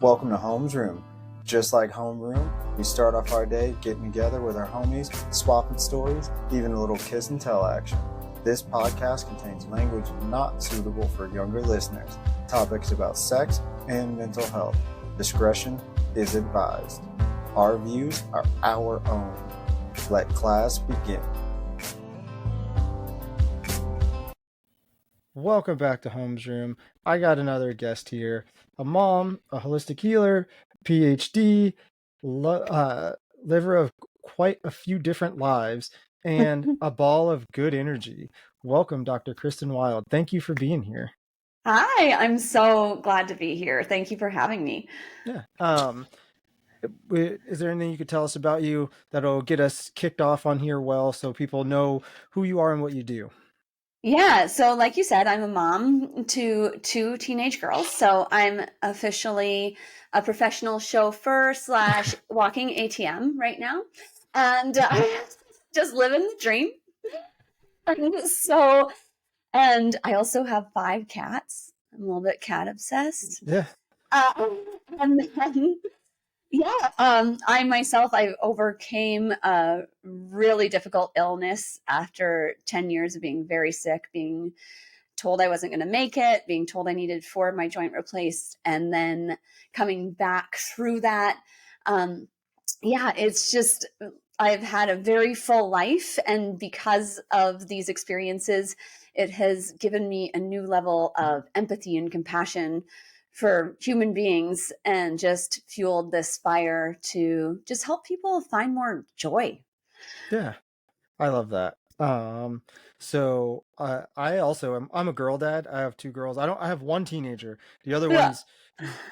Welcome to Home's Room. Just like Homeroom, we start off our day getting together with our homies, swapping stories, even a little kiss and tell action. This podcast contains language not suitable for younger listeners, topics about sex and mental health. Discretion is advised. Our views are our own. Let class begin. Welcome back to Home's Room. I got another guest here, a mom, a holistic healer, PhD, liver of quite a few different lives, and a ball of good energy. Welcome, Dr. Kristin Wild. Thank you for being here. Hi, I'm so glad to be here. Thank you for having me. Yeah. Is there anything you could tell us about you that'll get us kicked off on here well so people know who you are and what you do? Yeah, so like you said, I'm a mom to two teenage girls. So I'm officially a professional chauffeur slash walking ATM right now. And just living the dream. And I also have 5 cats. I'm a little bit cat obsessed. Yeah. And then I overcame a really difficult illness after 10 years of being very sick, being told I wasn't going to make it, being told I needed 4 of my joint replaced, and then coming back through that. It's just, I've had a very full life. And because of these experiences, it has given me a new level of empathy and compassion for human beings and just fueled this fire to just help people find more joy. Yeah, I love that. I'm a girl dad. I have 2 girls. I have one teenager. The other one's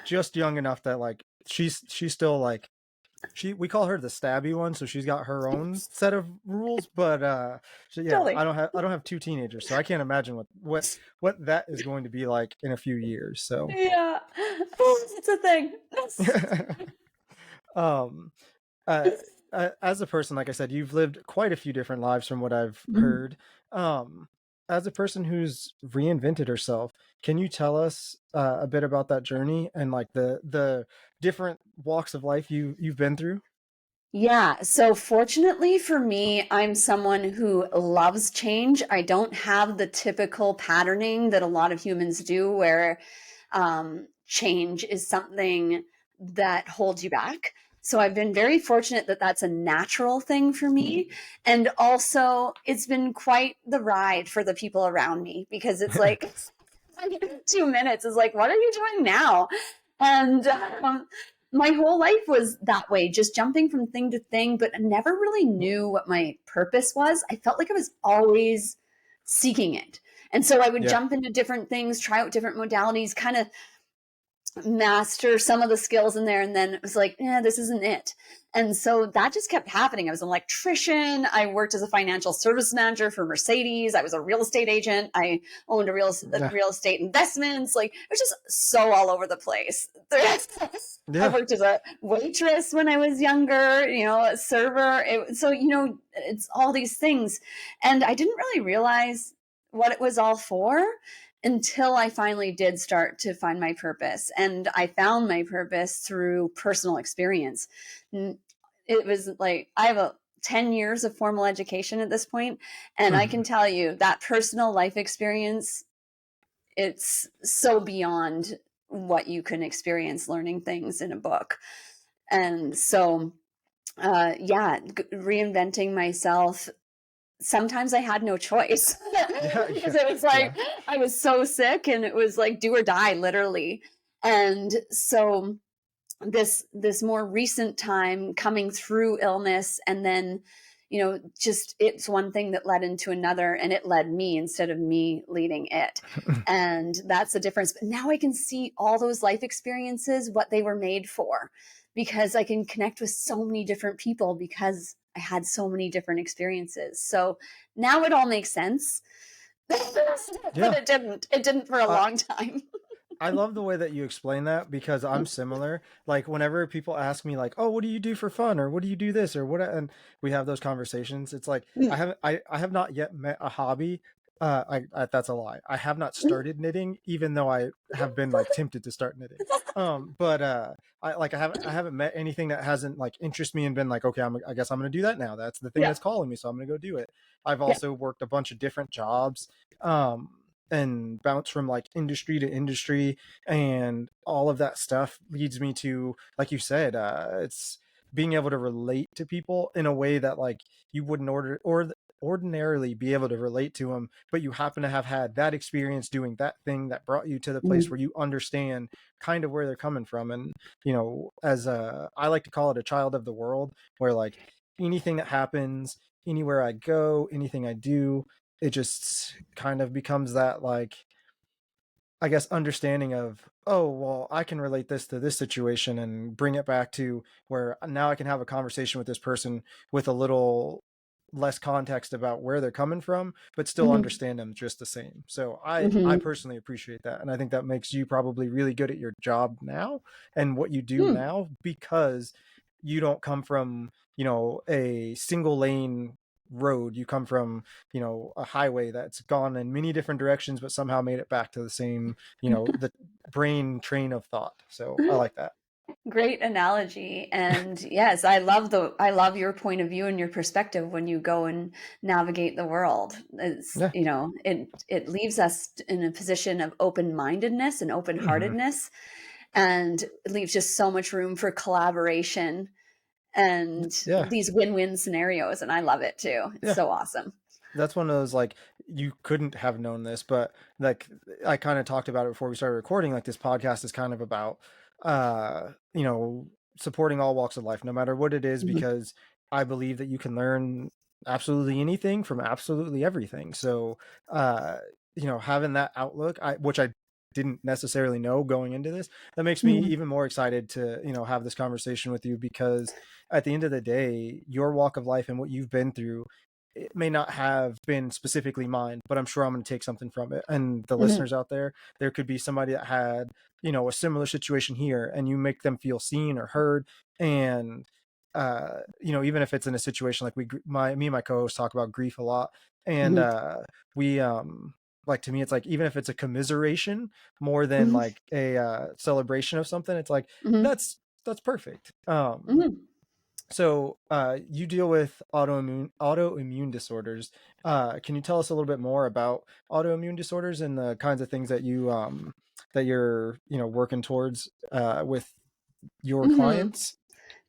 just young enough that like she's still like we call her the stabby one, so she's got her own set of rules. But Totally. I don't have 2 teenagers, so I can't imagine what that is going to be like in a few years. So yeah, it's a thing. As a person, like I said, you've lived quite a few different lives from what I've heard. As a person who's reinvented herself, can you tell us a bit about that journey and like the different walks of life you've been through? Yeah, so fortunately for me, I'm someone who loves change. I don't have the typical patterning that a lot of humans do, where change is something that holds you back. So I've been very fortunate that that's a natural thing for me. And also, it's been quite the ride for the people around me, because it's like 2 minutes is like, what are you doing now? And my whole life was that way, just jumping from thing to thing, but I never really knew what my purpose was. I felt like I was always seeking it. And so I would jump into different things, try out different modalities, kind of master some of the skills in there. And then it was like, this isn't it. And so that just kept happening. I was an electrician. I worked as a financial service manager for Mercedes. I was a real estate agent. I owned real estate investments. Like, it was just so all over the place. I worked as a waitress when I was younger, a server. It's all these things. And I didn't really realize what it was all for until I finally did start to find my purpose. And I found my purpose through personal experience. It was like, I have 10 years of formal education at this point, and I can tell you that personal life experience, it's so beyond what you can experience learning things in a book. And so, reinventing myself, sometimes I had no choice because it was like, I was so sick and it was like do or die, literally. And so this more recent time coming through illness, and then, just it's one thing that led into another, and it led me instead of me leading it. And that's the difference. But now I can see all those life experiences, what they were made for, because I can connect with so many different people because I had so many different experiences. So now it all makes sense. But it didn't for a long time. I love the way that you explain that, because I'm similar. Like, whenever people ask me like, oh, what do you do for fun? Or what do you do this? Or what? And we have those conversations. It's like, I have not yet met a hobby That's a lie. I have not started knitting, even though I have been like tempted to start knitting. But I haven't met anything that hasn't like interested me and been like, okay, I guess I'm gonna do that now. That's the thing Yeah. that's calling me, so I'm gonna go do it. I've Yeah. also worked a bunch of different jobs, and bounce from like industry to industry, and all of that stuff leads me to, like you said, it's being able to relate to people in a way that like you wouldn't ordinarily be able to relate to them, but you happen to have had that experience doing that thing that brought you to the place Mhm. where you understand kind of where they're coming from. And as I like to call it, a child of the world, where like anything that happens anywhere I go, anything I do, it just kind of becomes that, like, I guess, understanding of, oh, well, I can relate this to this situation and bring it back to where now I can have a conversation with this person with a little less context about where they're coming from, but still Mhm. understand them just the same. So I Mhm. personally appreciate that. And I think that makes you probably really good at your job now and what you do Hmm. now, because you don't come from, a single lane road. You come from, a highway that's gone in many different directions, but somehow made it back to the same, the brain train of thought. So I like that. Great analogy. And yes, I love your point of view and your perspective when you go and navigate the world. It's, Yeah. it leaves us in a position of open-mindedness and Hmm. open-heartedness, and it leaves just so much room for collaboration and Yeah. these win-win scenarios. And I love it too. It's Yeah. so awesome. That's one of those, like, you couldn't have known this, but like I kind of talked about it before we started recording. Like, this podcast is kind of about uh you know supporting all walks of life, no matter what it is, Mhm. because I believe that you can learn absolutely anything from absolutely everything. So having that outlook, which I didn't necessarily know going into this, that makes me Mhm. even more excited to have this conversation with you, because at the end of the day, your walk of life and what you've been through, it may not have been specifically mine, but I'm sure I'm going to take something from it. And the Mhm. listeners out there could be somebody that had, a similar situation here, and you make them feel seen or heard. And, even if it's in a situation like me and my co-host talk about grief a lot. And, Mhm. we, like, to me, it's like, even if it's a commiseration more than Mhm. like a celebration of something, it's like, Mhm. that's perfect. Mhm. So you deal with autoimmune disorders. Can you tell us a little bit more about autoimmune disorders and the kinds of things that you're working towards with your Mhm. clients?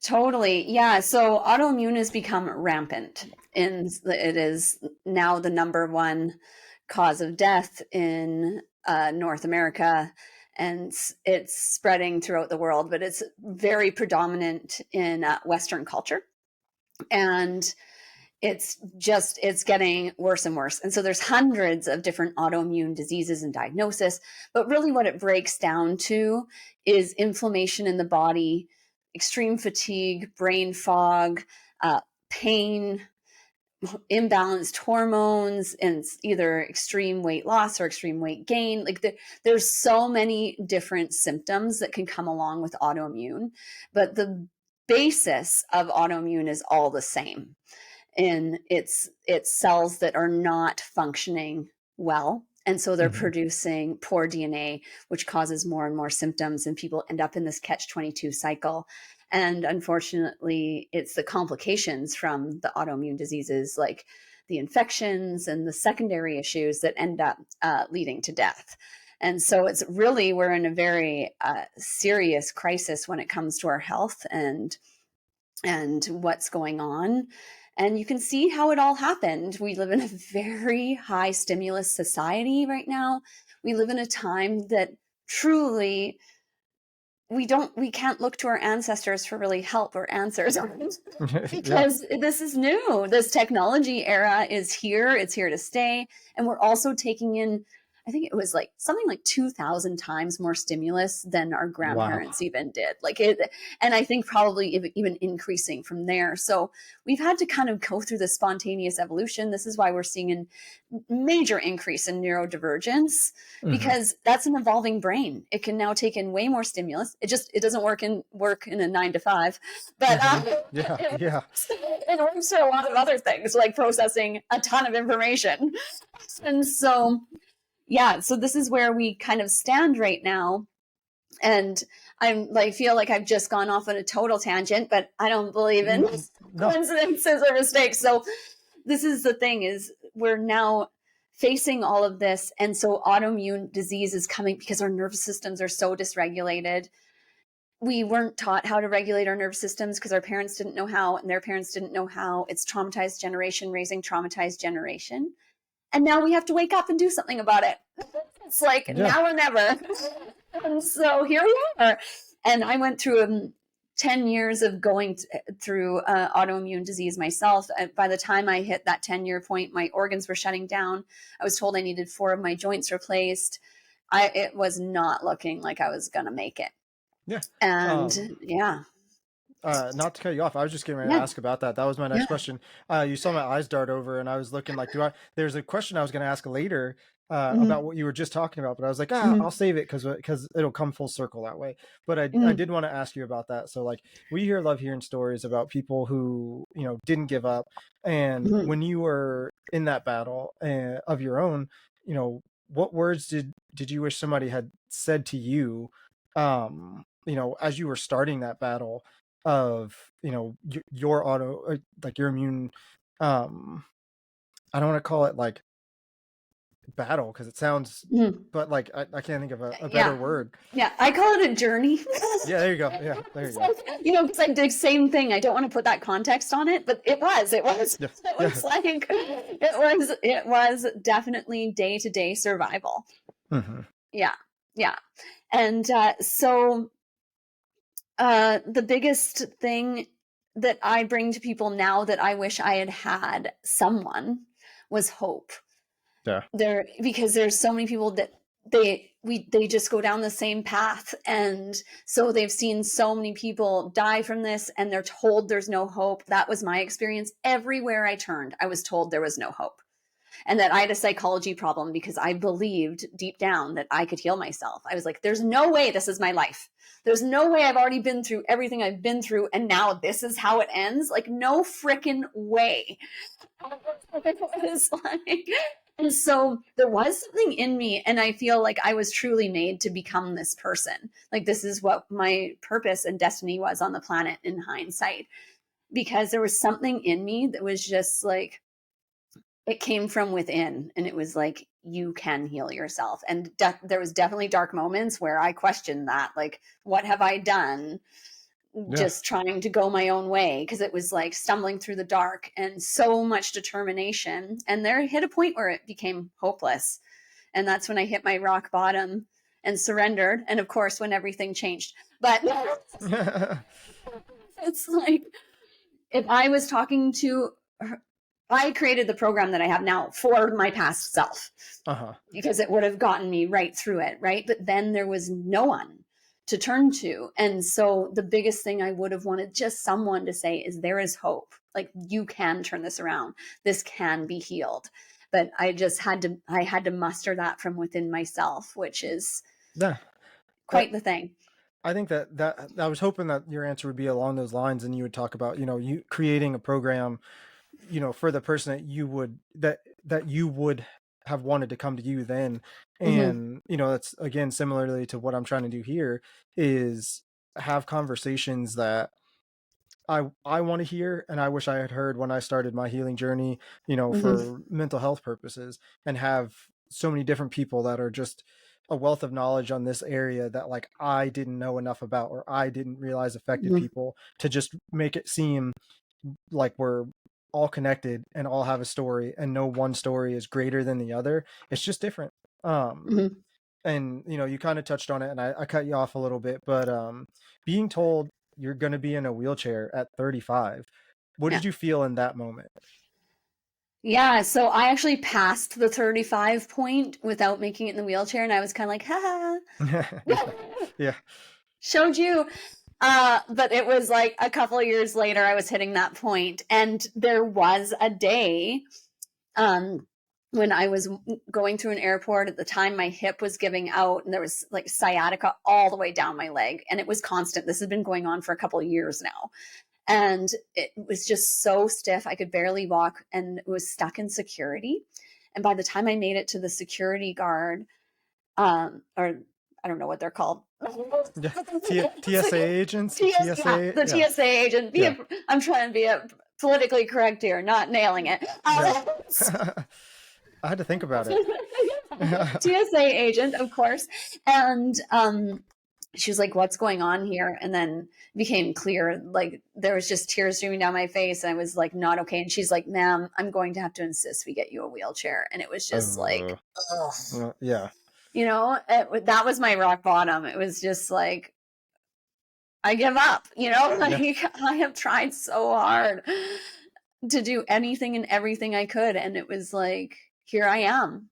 Totally. Yeah. So autoimmune has become rampant, and it is now the number one cause of death in North America. And it's spreading throughout the world, but it's very predominant in Western culture. And it's getting worse and worse. And so there's hundreds of different autoimmune diseases and diagnosis, but really what it breaks down to is inflammation in the body, extreme fatigue, brain fog, uh, pain, imbalanced hormones, and either extreme weight loss or extreme weight gain. Like there's so many different symptoms that can come along with autoimmune, but the basis of autoimmune is all the same. And it's cells that are not functioning well, and so they're Hmm. producing poor DNA, which causes more and more symptoms, and people end up in this catch-22 cycle. And unfortunately, it's the complications from the autoimmune diseases, like the infections and the secondary issues, that end up leading to death. And so it's really, we're in a very serious crisis when it comes to our health and what's going on. And you can see how it all happened. We live in a very high stimulus society right now. We live in a time that truly we can't look to our ancestors for really help or answers Yeah. because this is new. This technology era is here. It's here to stay. And we're also taking in I think it was like something like 2,000 times more stimulus than our grandparents even did. Like it, and I think probably even increasing from there. So we've had to kind of go through the spontaneous evolution. This is why we're seeing a major increase in neurodivergence, because that's an evolving brain. It can now take in way more stimulus. It doesn't work in a 9 to 5, but it works for a lot of other things like processing a ton of information. And so, yeah, so this is where we kind of stand right now. And I'm like, feel like I've just gone off on a total tangent, but I don't believe in coincidences or mistakes. So this is the thing, is we're now facing all of this. And so autoimmune disease is coming because our nervous systems are so dysregulated. We weren't taught how to regulate our nervous systems because our parents didn't know how, and their parents didn't know how. It's traumatized generation raising traumatized generation. And now we have to wake up and do something about it. It's like now or never. And so here we are. And I went through 10 years of going through autoimmune disease myself. By the time I hit that 10-year point, my organs were shutting down. I was told I needed 4 of my joints replaced. It was not looking like I was going to make it. Yeah. And not to cut you off, I was just getting ready to ask about that. That was my next question. You saw my eyes dart over, and I was looking like, there's a question I was going to ask later about what you were just talking about, but I was like, I'll save it because it'll come full circle that way. But I did want to ask you about that. So like, we love hearing stories about people who, didn't give up. And when you were in that battle of your own, what words did you wish somebody had said to you, as you were starting that battle of your your immune, I don't want to call it like battle because it sounds but like I can't think of a better word. I call it a journey. There you go. There you go. Because I did the same thing. I don't want to put that context on it, but it was like it was definitely day-to-day survival. And so the biggest thing that I bring to people now that I wish I had someone was hope. Because there's so many people that they just go down the same path, and so they've seen so many people die from this, and they're told there's no hope. That was my experience. Everywhere I turned, I was told there was no hope, and that I had a psychology problem because I believed deep down that I could heal myself. I was like, there's no way this is my life. There's no way I've already been through everything I've been through, and now this is how it ends. Like, no freaking way. It's like, and so there was something in me, and I feel like I was truly made to become this person. Like, this is what my purpose and destiny was on the planet in hindsight, because there was something in me that was just like, it came from within, and it was like, you can heal yourself. And there was definitely dark moments where I questioned that, like, what have I done? Just trying to go my own way, because it was like stumbling through the dark and so much determination. And there hit a point where it became hopeless. And that's when I hit my rock bottom and surrendered. And of course, when everything changed. But it's like, if I was talking to her, I created the program that I have now for my past self, because it would have gotten me right through it, right? But then there was no one to turn to. And so the biggest thing I would have wanted just someone to say is, there is hope. Like, you can turn this around. This can be healed. But I just had to muster that from within myself, which is quite the thing. I think that I was hoping that your answer would be along those lines, and you would talk about, you creating a program, for the person that you would have wanted to come to you then. And that's again similarly to what I'm trying to do here, is have conversations that I want to hear, and I wish I had heard when I started my healing journey, for mental health purposes, and have so many different people that are just a wealth of knowledge on this area that like I didn't know enough about, or I didn't realize affected people, to just make it seem like we're all connected and all have a story, and no one story is greater than the other. It's just different. And you kind of touched on it, and I cut you off a little bit, but being told you're going to be in a wheelchair at 35, what did you feel in that moment? Yeah, so I actually passed the 35 point without making it in the wheelchair, and I was kind of like, ha Yeah. showed you. But it was like a couple of years later, I was hitting that point, and there was a day when I was going through an airport. At the time, my hip was giving out, and there was like sciatica all the way down my leg, and it was constant. This has been going on for a couple of years now. And it was just so stiff. I could barely walk and was stuck in security. And by the time I made it to the security guard, or I don't know what they're called. Yeah. TSA agents? Yeah, the Yeah. TSA agent. I'm trying to be politically correct here, not nailing it. Yeah. I had to think about it. TSA agent, of course. And she was like, what's going on here? And then it became clear, like there was just tears streaming down my face. And I was like, not okay. And she's like, ma'am, I'm going to have to insist we get you a wheelchair. And it was just like, ugh. Yeah. You know, that was my rock bottom. It was just like, I give up, you know, like I have tried so hard to do anything and everything I could. And it was like, here I am.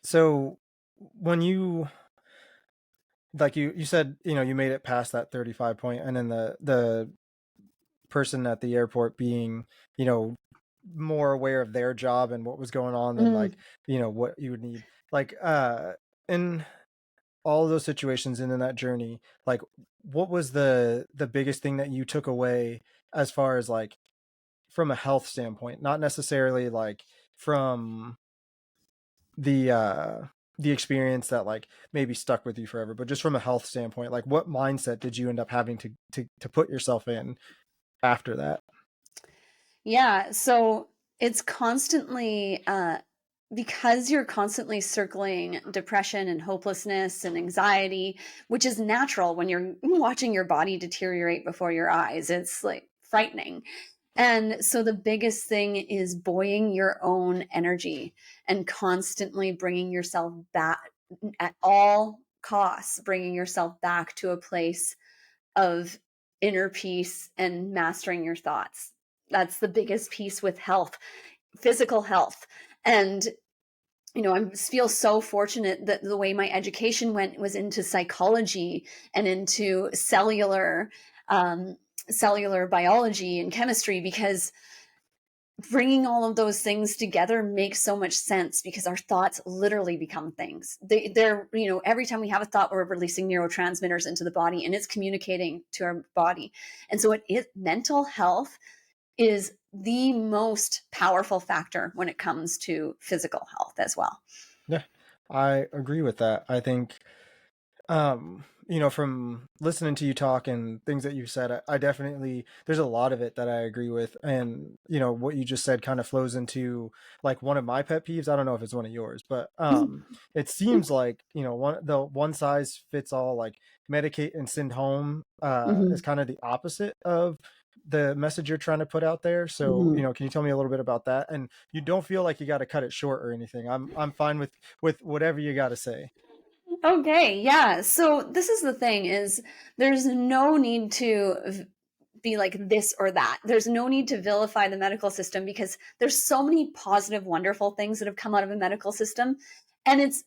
So when you, like you said, you know, you made it past that 35 point, and then the person at the airport being, you know, more aware of their job and what was going on than like, you know, what you would need. Like in all of those situations and in that journey, like what was the biggest thing that you took away as far as like from a health standpoint, not necessarily like from the experience that like maybe stuck with you forever, but just from a health standpoint, like what mindset did you end up having to put yourself in after that? Yeah, so it's constantly because you're constantly circling depression and hopelessness and anxiety, which is natural when you're watching your body deteriorate before your eyes. It's like frightening. And so the biggest thing is buoying your own energy and constantly bringing yourself back at all costs, bringing yourself back to a place of inner peace and mastering your thoughts. That's the biggest piece with health, physical health. And you know, I feel so fortunate that the way my education went was into psychology and into cellular biology and chemistry, because bringing all of those things together makes so much sense, because our thoughts literally become things. They're, you know, every time we have a thought, we're releasing neurotransmitters into the body, and it's communicating to our body. And so mental health is the most powerful factor when it comes to physical health as well. Yeah, I agree with that. I think, you know, from listening to you talk and things that you said, I definitely, there's a lot of it that I agree with. And, you know, what you just said kind of flows into like one of my pet peeves. I don't know if it's one of yours, but it seems like, you know, the one size fits all, like medicate and send home is kind of the opposite of the message you're trying to put out there. So, you know, can you tell me a little bit about that? And you don't feel like you got to cut it short or anything. I'm fine with whatever you got to say. Okay, yeah. So this is the thing, is there's no need to be like this or that. There's no need to vilify the medical system, because there's so many positive, wonderful things that have come out of a medical system, and it's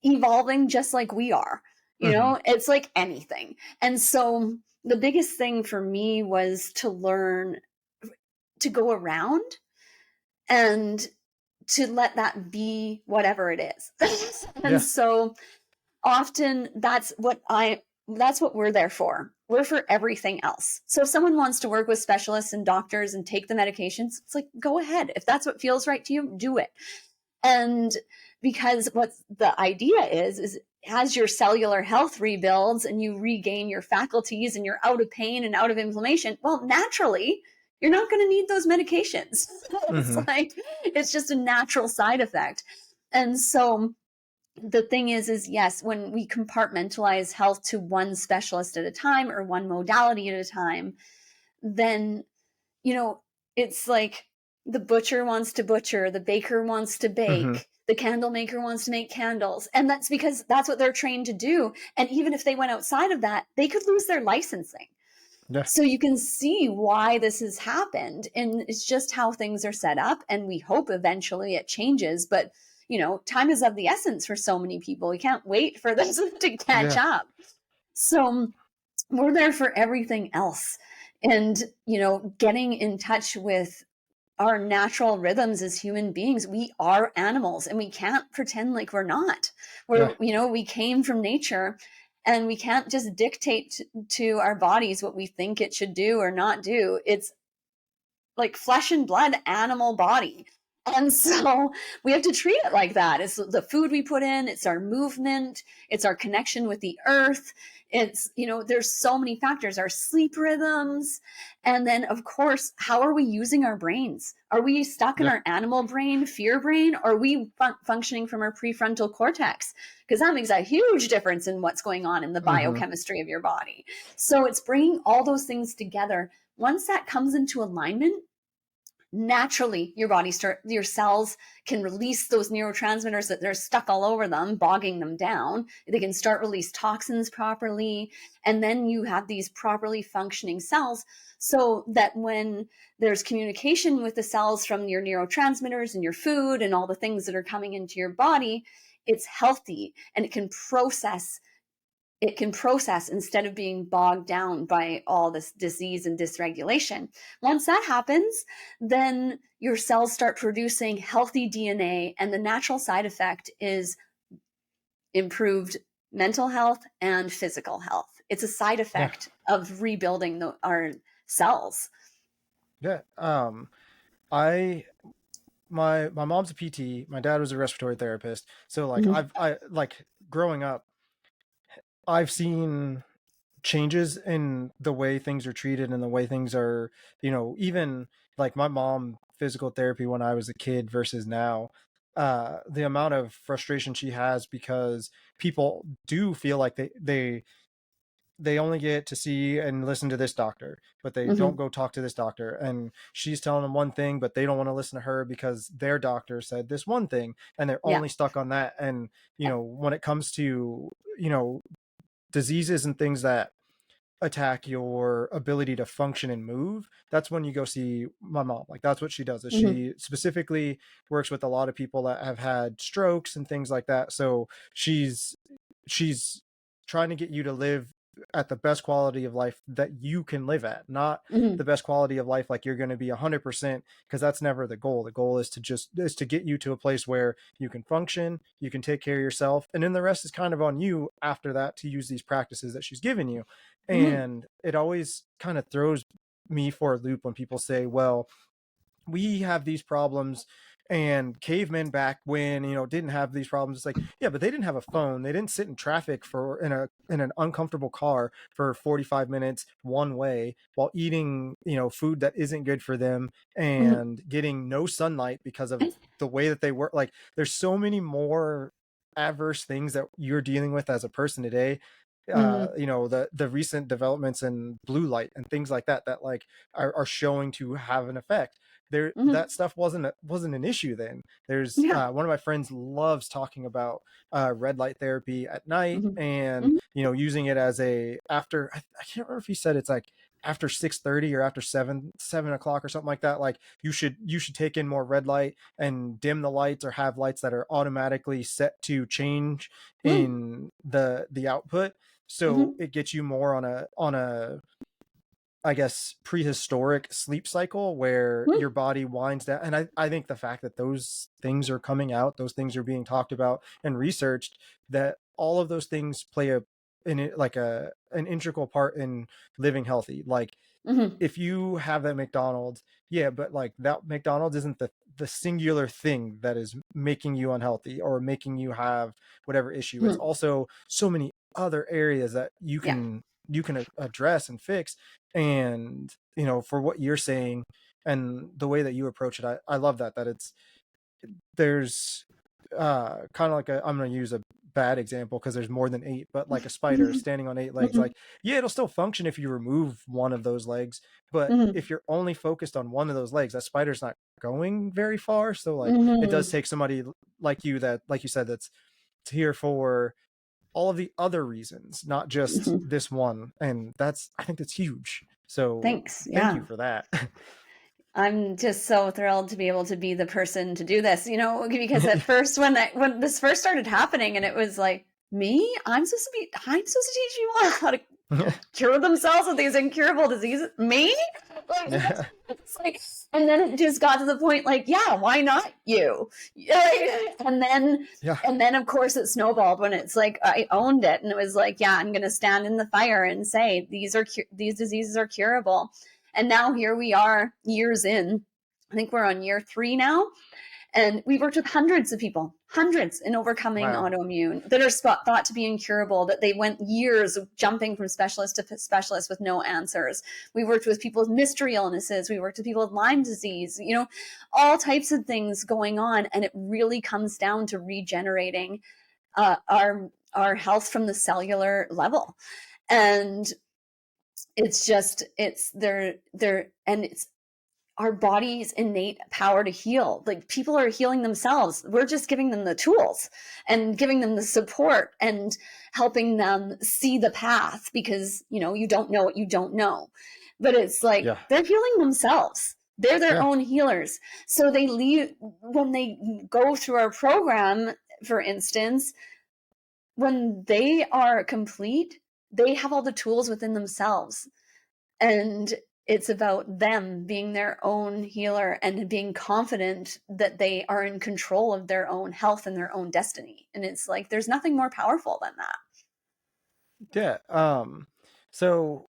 evolving just like we are. You know, it's like anything. And so the biggest thing for me was to learn to go around and to let that be whatever it is. And so often that's what we're there for. We're for everything else. So if someone wants to work with specialists and doctors and take the medications, it's like, go ahead. If that's what feels right to you, do it. And because what the idea is as your cellular health rebuilds and you regain your faculties and you're out of pain and out of inflammation, well, naturally, you're not going to need those medications. It's like, it's just a natural side effect. And so the thing is yes, when we compartmentalize health to one specialist at a time or one modality at a time, then, you know, it's like the butcher wants to butcher, the baker wants to bake, the candle maker wants to make candles. And that's because that's what they're trained to do. And even if they went outside of that, they could lose their licensing. Yeah. So you can see why this has happened. And it's just how things are set up. And we hope eventually it changes. But, time is of the essence for so many people. We can't wait for this to catch Yeah. up. So we're there for everything else. And, getting in touch with our natural rhythms as human beings. We are animals and we can't pretend like we're not. Yeah. We came from nature and we can't just dictate to our bodies what we think it should do or not do. It's like flesh and blood animal body. And so we have to treat it like that. It's the food we put in, it's our movement, it's our connection with the earth. It's, there's so many factors, our sleep rhythms. And then, of course, how are we using our brains? Are we stuck in Yeah. our animal brain, fear brain? Or are we functioning from our prefrontal cortex? Because that makes a huge difference in what's going on in the biochemistry of your body. So it's bringing all those things together. Once that comes into alignment, naturally your cells can release those neurotransmitters that they're stuck all over them, bogging them down. They can start release toxins properly, and then you have these properly functioning cells, so that when there's communication with the cells from your neurotransmitters and your food and all the things that are coming into your body, it's healthy and it can process instead of being bogged down by all this disease and dysregulation. Once that happens, then your cells start producing healthy DNA, and the natural side effect is improved mental health and physical health. It's a side effect of rebuilding our cells. Yeah. My mom's a PT. My dad was a respiratory therapist. So like I like growing up, I've seen changes in the way things are treated and the way things are, even like my mom physical therapy when I was a kid versus now, the amount of frustration she has because people do feel like they only get to see and listen to this doctor, but they don't go talk to this doctor. And she's telling them one thing, but they don't want to listen to her because their doctor said this one thing and they're only stuck on that. And, when it comes to, diseases and things that attack your ability to function and move, that's when you go see my mom. Like that's what she does, is she specifically works with a lot of people that have had strokes and things like that. So she's trying to get you to live at the best quality of life that you can live at, not the best quality of life like you're going to be 100%, because that's never the goal. The goal is to get you to a place where you can function, you can take care of yourself, and then the rest is kind of on you after that to use these practices that she's given you. And it always kind of throws me for a loop when people say, well, we have these problems and cavemen back when, didn't have these problems. It's like, yeah, but they didn't have a phone. They didn't sit in traffic in an uncomfortable car for 45 minutes one way while eating, food that isn't good for them and getting no sunlight because of the way that they work. Like there's so many more adverse things that you're dealing with as a person today. The recent developments in blue light and things like that like are showing to have an effect there. That stuff wasn't an issue then. There's one of my friends loves talking about red light therapy at night and using it as a after I can't remember if he said it's like after 6:30 or after 7 o'clock or something like that. Like you should take in more red light and dim the lights or have lights that are automatically set to change in the output, so it gets you more on a I guess prehistoric sleep cycle where your body winds down. And I think the fact that those things are coming out, those things are being talked about and researched, that all of those things play an integral part in living healthy. Like if you have that McDonald's, but like that McDonald's isn't the singular thing that is making you unhealthy or making you have whatever issue. It's also so many other areas that you can address and fix. And for what you're saying and the way that you approach it, I love that there's kind of like I'm going to use a bad example because there's more than 8, but like a spider standing on 8 legs, like it'll still function if you remove one of those legs, but if you're only focused on one of those legs, that spider's not going very far. So like it does take somebody like you, that like you said, that's here for all of the other reasons, not just this one. And I think that's huge. So Thanks. thank you Yeah. for that. I'm just so thrilled to be able to be the person to do this, because at first when this first started happening and it was like, me, I'm supposed to teach people how to cure themselves of these incurable diseases. Me? Yeah. It's like, and then it just got to the point like, yeah, why not you? And then, Yeah. and then of course it snowballed when it's like, I owned it and it was like, yeah, I'm going to stand in the fire and say, these diseases are curable. And now here we are years in, I think we're on year 3 now. And we worked with hundreds of people, hundreds in overcoming Wow. autoimmune that are thought to be incurable, that they went years of jumping from specialist to specialist with no answers. We worked with people with mystery illnesses. We worked with people with Lyme disease, all types of things going on. And it really comes down to regenerating our health from the cellular level. And it's our body's innate power to heal. Like, people are healing themselves. We're just giving them the tools and giving them the support and helping them see the path, because, you don't know what you don't know. But it's like, Yeah. they're healing themselves. They're their Yeah. own healers. So when they go through our program, for instance, when they are complete, they have all the tools within themselves. And it's about them being their own healer and being confident that they are in control of their own health and their own destiny. And it's like, there's nothing more powerful than that. Yeah. So,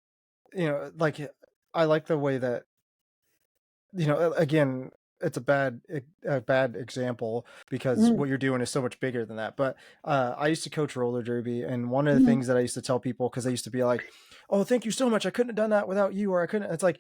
like, I like the way that, again, it's a bad example because what you're doing is so much bigger than that. But I used to coach roller derby, and one of the things that I used to tell people, because they used to be like, "Oh, thank you so much. I couldn't have done that without you," or I couldn't. It's like,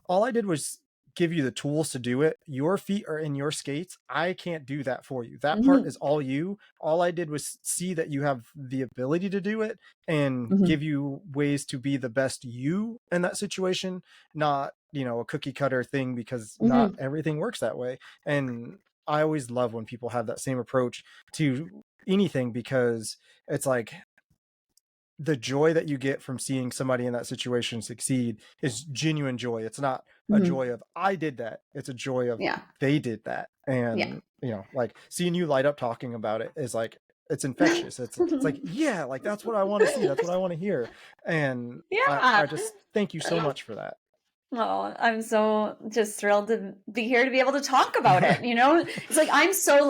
all I did was give you the tools to do it. Your feet are in your skates. I can't do that for you. That part is all you. All I did was see that you have the ability to do it and give you ways to be the best you in that situation, not, a cookie cutter thing, because not everything works that way. And I always love when people have that same approach to anything, because it's like, the joy that you get from seeing somebody in that situation succeed is genuine joy. It's not a joy of, I did that. It's a joy of, they did that. And, like, seeing you light up talking about it is like, it's infectious. It's like, yeah, like, that's what I want to see. That's what I want to hear. And I just thank you so much for that. Oh, I'm so just thrilled to be here to be able to talk about it. It's like, I'm so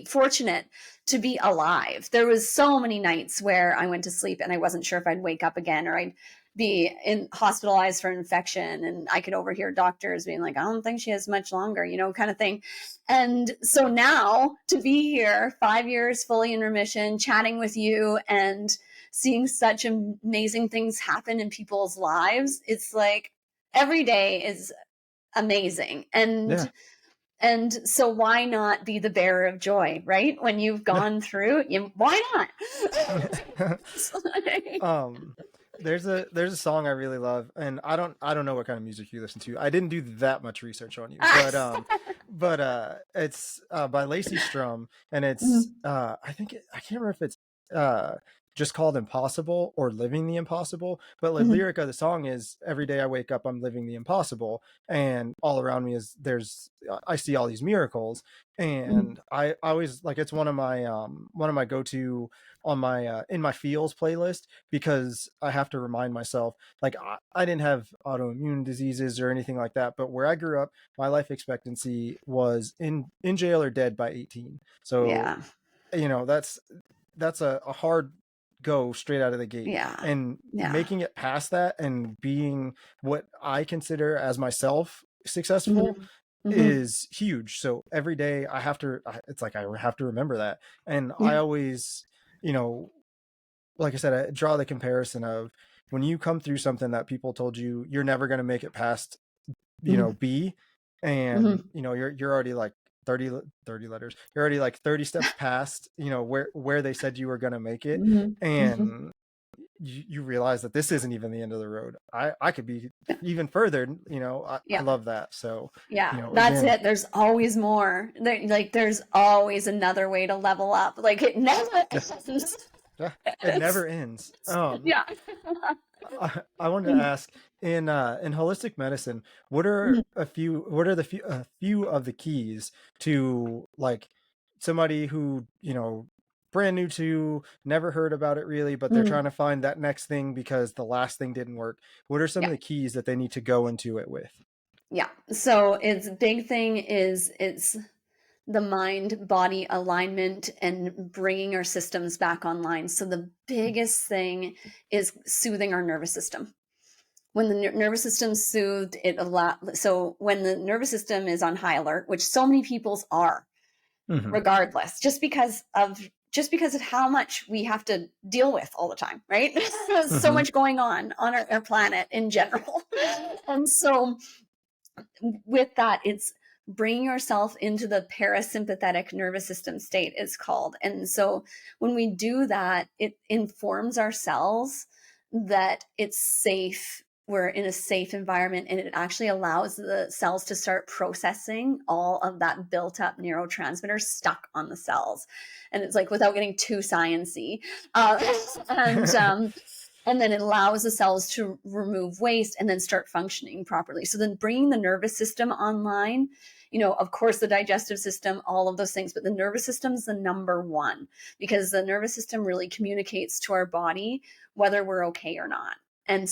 fortunate to be alive. There was so many nights where I went to sleep and I wasn't sure if I'd wake up again, or I'd be hospitalized for infection, and I could overhear doctors being like, I don't think she has much longer, kind of thing. And so now to be here 5 years fully in remission, chatting with you and seeing such amazing things happen in people's lives, it's like, every day is amazing. And so why not be the bearer of joy, right? When you've gone through, why not? There's a song I really love, and I don't know what kind of music you listen to. I didn't do that much research on you, but it's by Lacey Strum, and it's I can't remember if it's just called Impossible or Living the Impossible, but the lyric of the song is, every day I wake up, I'm living the impossible, and all around me I see all these miracles. And I always, like, it's one of my go-to on my in my feels playlist, because I have to remind myself, like, I didn't have autoimmune diseases or anything like that, but where I grew up, my life expectancy was in jail or dead by 18. So that's a hard go straight out of the gate. And making it past that and being what I consider as myself successful is huge. So every day I have to remember that. And I always, like I said, I draw the comparison of, when you come through something that people told you you're never going to make it past, B, and you're already like 30 letters, you're already like 30 steps past, where they said you were going to make it. And you realize that this isn't even the end of the road. I could be even further, I love that. So that's it. There's always more. There's always another way to level up. Like, it never ends. Yeah, it never ends. Yeah. I wanted to ask in holistic medicine, what are a few of the keys to like somebody who, brand new to, never heard about it really, but they're Mhm. trying to find that next thing because the last thing didn't work. What are some Yeah. of the keys that they need to go into it with? Yeah. So its big thing is it's the mind body alignment and bringing our systems back online. So the biggest thing is soothing our nervous system. When the nervous system's soothed, so when the nervous system is on high alert, which so many people's are, Mm-hmm. regardless, just because of how much we have to deal with all the time, right? So Mm-hmm. much going on our planet in general. And so with that, it's bringing yourself into the parasympathetic nervous system state, it's called. And so when we do that, it informs our cells that it's safe. We're in a safe environment, and it actually allows the cells to start processing all of that built up neurotransmitter stuck on the cells. And it's like, without getting too sciencey, uh, and and then it allows the cells to remove waste and then start functioning properly. So then bringing the nervous system online, of course, the digestive system, all of those things, but the nervous system is the number one, because the nervous system really communicates to our body whether we're okay or not. And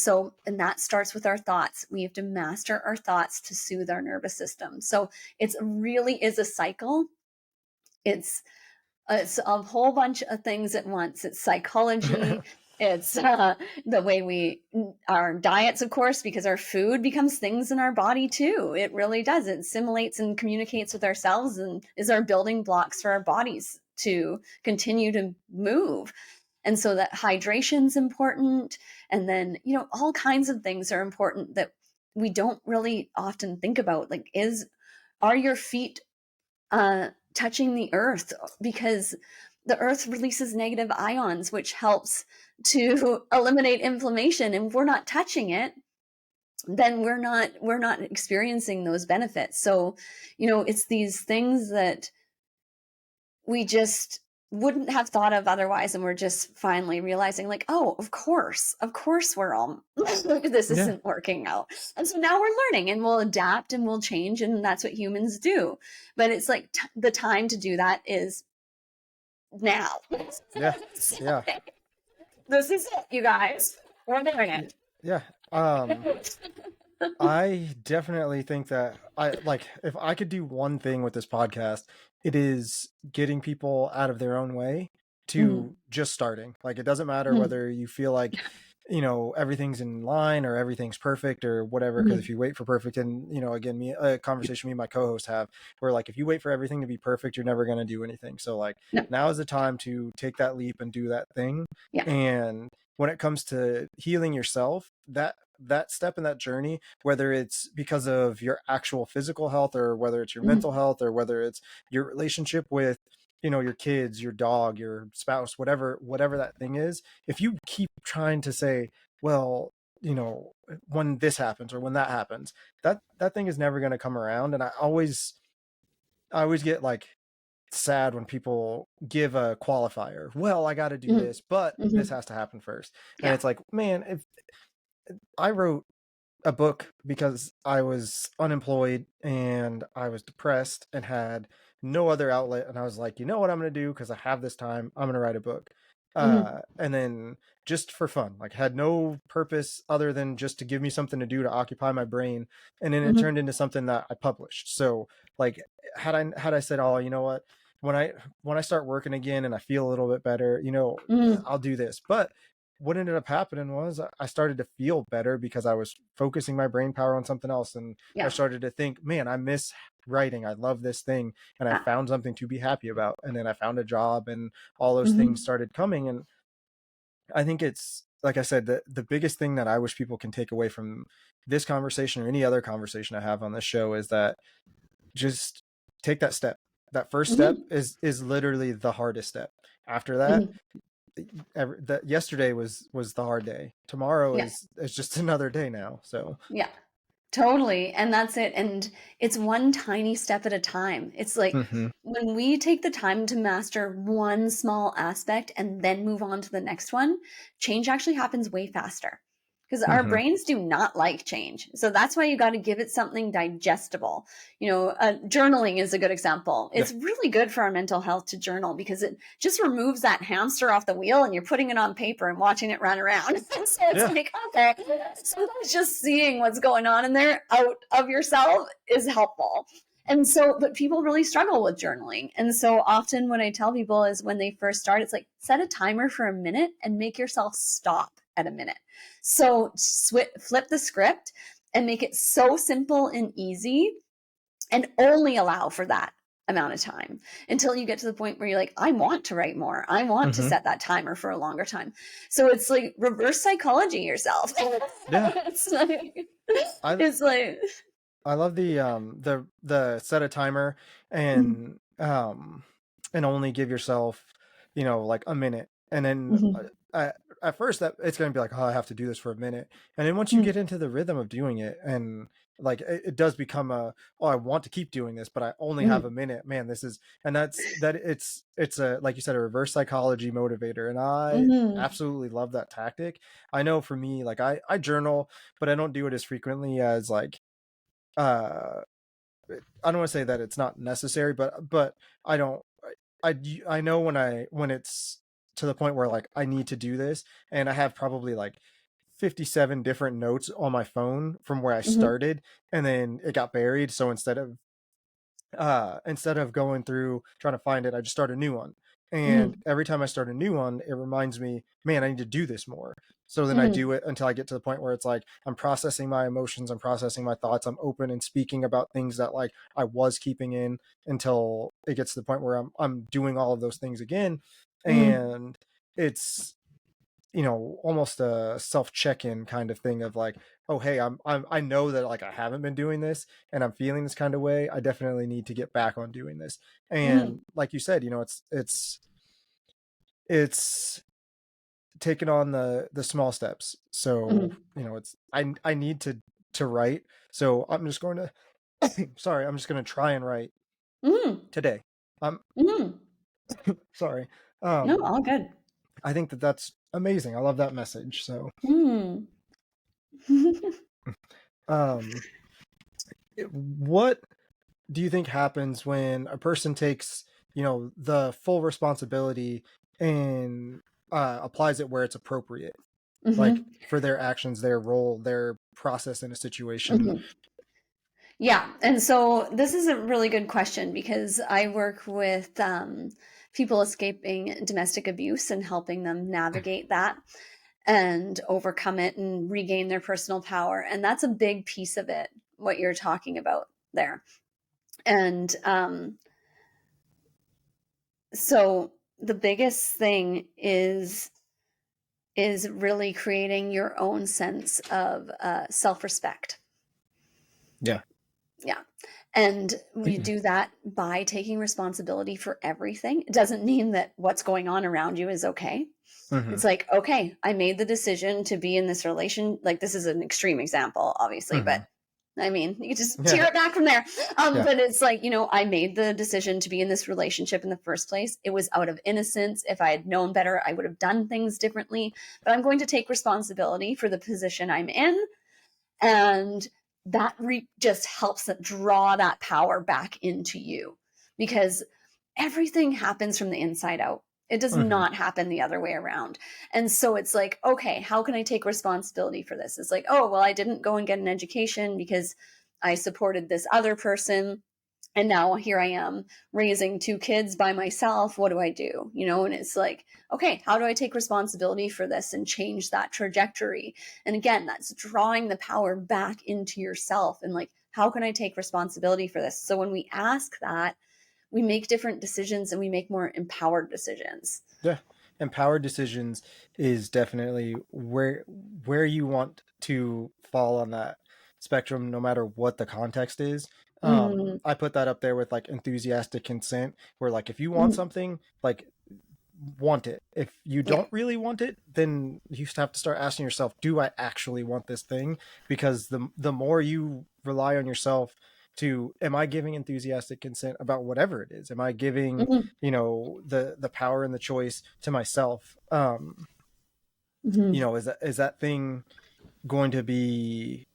that starts with our thoughts. We have to master our thoughts to soothe our nervous system. So it's really is a cycle. It's a whole bunch of things at once. It's psychology. It's the way our diets, of course, because our food becomes things in our body too. It really does. It assimilates and communicates with ourselves and is our building blocks for our bodies to continue to move. And so that hydration's important. And then, all kinds of things are important that we don't really often think about. Like, are your feet touching the earth? Because the earth releases negative ions, which helps to eliminate inflammation. And if we're not touching it, then we're not experiencing those benefits. So, it's these things that we just wouldn't have thought of otherwise, and we're just finally realizing, like, oh, of course we're all this Yeah. isn't working out. And so now we're learning, and we'll adapt and we'll change, and that's what humans do. But it's like the time to do that is now. Yeah. Yeah. This is it, you guys. We're doing it. Yeah. I definitely think that if I could do one thing with this podcast, it is getting people out of their own way to just starting. Like, it doesn't matter Mhm. whether you feel like, everything's in line or everything's perfect or whatever. Because if you wait for perfect, and, again, a conversation me and my co-host have, where like, if you wait for everything to be perfect, you're never going to do anything. So like, No. now is the time to take that leap and do that thing. Yeah. And when it comes to healing yourself, that step in that journey, whether it's because of your actual physical health or whether it's your mental health or whether it's your relationship with, your kids, your dog, your spouse, whatever that thing is, if you keep trying to say, well, when this happens or when that happens, that thing is never going to come around. And I always get like sad when people give a qualifier. Well, I got to do this, but this has to happen first. And Yeah. it's like, man, if I wrote a book because I was unemployed and I was depressed and had no other outlet, and I was like, you know what I'm going to do, because I have this time, I'm going to write a book. And then just for fun, like, had no purpose other than just to give me something to do to occupy my brain. And then it turned into something that I published. So like, had I said, oh, you know what, when I start working again and I feel a little bit better, I'll do this. But what ended up happening was I started to feel better because I was focusing my brain power on something else. And I started to think, man, I miss writing. I love this thing. And I found something to be happy about. And then I found a job and all those things started coming. And I think it's, like I said, the biggest thing that I wish people can take away from this conversation or any other conversation I have on this show is that just take that step. That first step is literally the hardest step. After that, yesterday was the hard day. Tomorrow is just another day now. So Yeah, Totally. And that's it. And it's one tiny step at a time. It's like Mm-hmm. when we take the time to master one small aspect and then move on to the next one, change actually happens way faster because our Mm-hmm. brains do not like change. So that's why you got to give it something digestible. Journaling is a good example. Yeah. It's really good for our mental health to journal because it just removes that hamster off the wheel and you're putting it on paper and watching it run around. So it's like, okay, sometimes just seeing what's going on in there out of yourself is helpful. And so, but people really struggle with journaling. And so often what I tell people is when they first start, it's like set a timer for a minute and make yourself stop at a minute. So flip the script and make it so simple and easy and only allow for that amount of time until you get to the point where you're like, I want to write more. I want to Mm-hmm. set that timer for a longer time. So it's like reverse psychology yourself. Yeah. It's like I love the set a timer and only give yourself, like a minute. And then at first that it's going to be like, oh, I have to do this for a minute. And then once you get into the rhythm of doing it and like it does become oh, I want to keep doing this, but I only have a minute, man. It's a, like you said, a reverse psychology motivator. And I absolutely love that tactic. I know for me, like I journal, but I don't do it as frequently as like, I don't want to say that it's not necessary, but I don't, I know when it's to the point where like I need to do this, and I have probably like 57 different notes on my phone from where I started, and then it got buried. So instead of going through trying to find it, I just start a new one. And every time I start a new one, it reminds me, man, I need to do this more. So then I do it until I get to the point where it's like I'm processing my emotions, I'm processing my thoughts, I'm open and speaking about things that like I was keeping in, until it gets to the point where I'm doing all of those things again. And it's, almost a self check-in kind of thing of like, oh, hey, I know that like I haven't been doing this and I'm feeling this kind of way. I definitely need to get back on doing this. And like you said, it's taking on the small steps. So, it's, I need to write. So I'm just going to, sorry, I'm just going to try and write today. Sorry. No, all good. I think that's amazing. I love that message. So, what do you think happens when a person takes, the full responsibility and applies it where it's appropriate, like for their actions, their role, their process in a situation? Yeah. And so this is a really good question because I work with people escaping domestic abuse and helping them navigate that and overcome it and regain their personal power. And that's a big piece of it, what you're talking about there. And so the biggest thing is really creating your own sense of self-respect. Yeah. Yeah. And we do that by taking responsibility for everything. It doesn't mean that what's going on around you is okay. It's like, okay, I made the decision to be in this relation. Like, this is an extreme example, obviously, but I mean, you can just tear it back from there. But it's like, I made the decision to be in this relationship in the first place. It was out of innocence. If I had known better, I would have done things differently. But I'm going to take responsibility for the position I'm in. And that just helps draw that power back into you, because everything happens from the inside out. It does not happen the other way around. And so it's like, okay, how can I take responsibility for this? It's like, oh, well, I didn't go and get an education because I supported this other person. And now here I am raising 2 kids by myself. What do I do? And it's like, okay, how do I take responsibility for this and change that trajectory? And again, that's drawing the power back into yourself and like, how can I take responsibility for this? So when we ask that, we make different decisions and we make more empowered decisions. Yeah. Empowered decisions is definitely where you want to fall on that spectrum, no matter what the context is. I put that up there with like enthusiastic consent, where like if you want something, like want it. If you don't really want it, then you have to start asking yourself, do I actually want this thing? Because the more you rely on yourself to, am I giving enthusiastic consent about whatever it is? Am I giving, you know, the power and the choice to myself? You know, is that thing going to be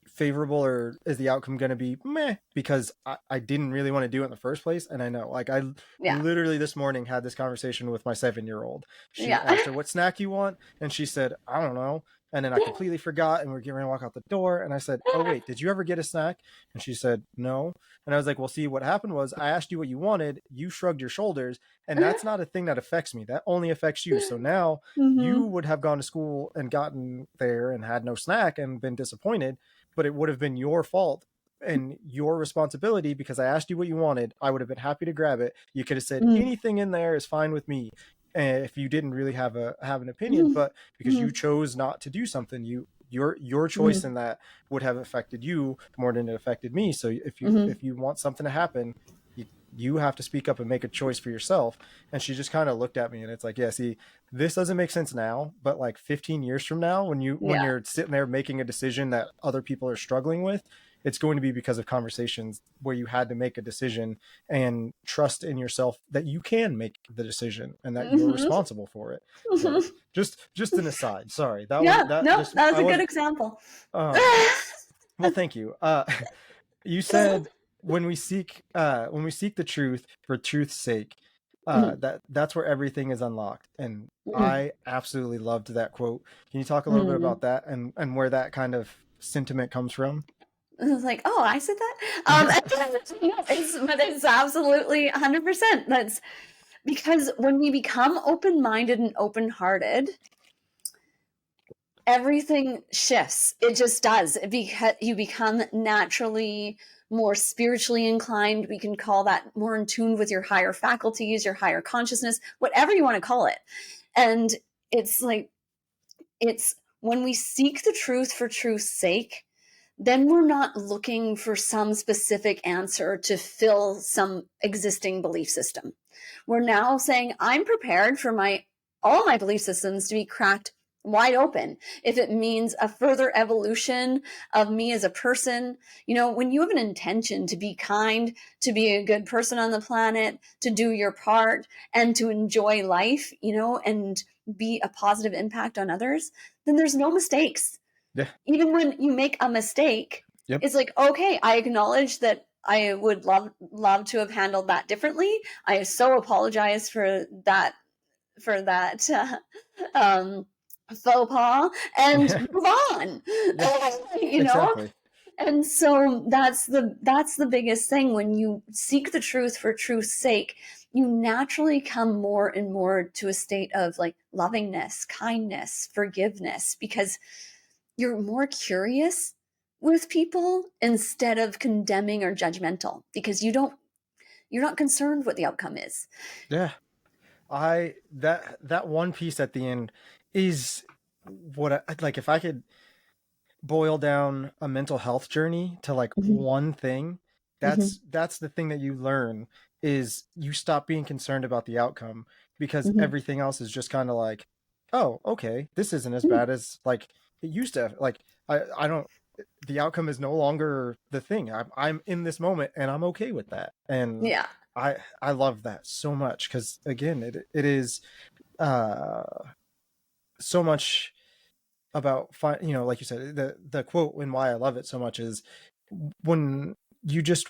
favorable, or is the outcome going to be meh because I didn't really want to do it in the first place? And I know, like, I literally this morning had this conversation with my 7-year-old. She asked her, what snack you want? And she said, I don't know. And then I completely forgot, and we're getting ready to walk out the door. And I said, oh, wait, did you ever get a snack? And she said, no. And I was like, well, see, what happened was I asked you what you wanted. You shrugged your shoulders. And that's not a thing that affects me. That only affects you. So now you would have gone to school and gotten there and had no snack and been disappointed, but it would have been your fault and your responsibility because I asked you what you wanted. I would have been happy to grab it. You could have said anything in there is fine with me. If you didn't really have an opinion, but because you chose not to do something, your choice in that would have affected you more than it affected me. So if you want something to happen, you have to speak up and make a choice for yourself. And she just kind of looked at me, and it's like, yeah, see, this doesn't make sense now, but like 15 years from now, when you're sitting there making a decision that other people are struggling with, it's going to be because of conversations where you had to make a decision and trust in yourself that you can make the decision and that you're responsible for it. So just an aside. Sorry. That was a good example. Well, thank you. You said when we seek the truth for truth's sake, that's where everything is unlocked. And I absolutely loved that quote. Can you talk a little bit about that and where that kind of sentiment comes from? I was like, oh, I said that. But it's absolutely 100%. That's because when we become open-minded and open-hearted, everything shifts. It just does. You become naturally more spiritually inclined. We can call that more in tune with your higher faculties, your higher consciousness, whatever you want to call it. And it's like, it's when we seek the truth for truth's sake, then we're not looking for some specific answer to fill some existing belief system. We're now saying, I'm prepared for all my belief systems to be cracked wide open. If it means a further evolution of me as a person, you know, when you have an intention to be kind, to be a good person on the planet, to do your part and to enjoy life, you know, and be a positive impact on others, then there's no mistakes. Yeah. Even when you make a mistake, it's like, okay, I acknowledge that I would love to have handled that differently. I so apologize for that faux pas, and move on. You know? Exactly. And so that's the biggest thing. When you seek the truth for truth's sake, you naturally come more and more to a state of like lovingness, kindness, forgiveness, because you're more curious with people instead of condemning or judgmental, because you're not concerned what the outcome is. Yeah. That one piece at the end is what like, if I could boil down a mental health journey to like one thing, that's the thing that you learn is you stop being concerned about the outcome, because everything else is just kind of like, oh, okay, this isn't as bad as like it used to. Like I don't, the outcome is no longer the thing. I'm in this moment and I'm okay with that. And yeah, I love that so much, because again, it is so much about, you know, like you said, the quote and why I love it so much is when you just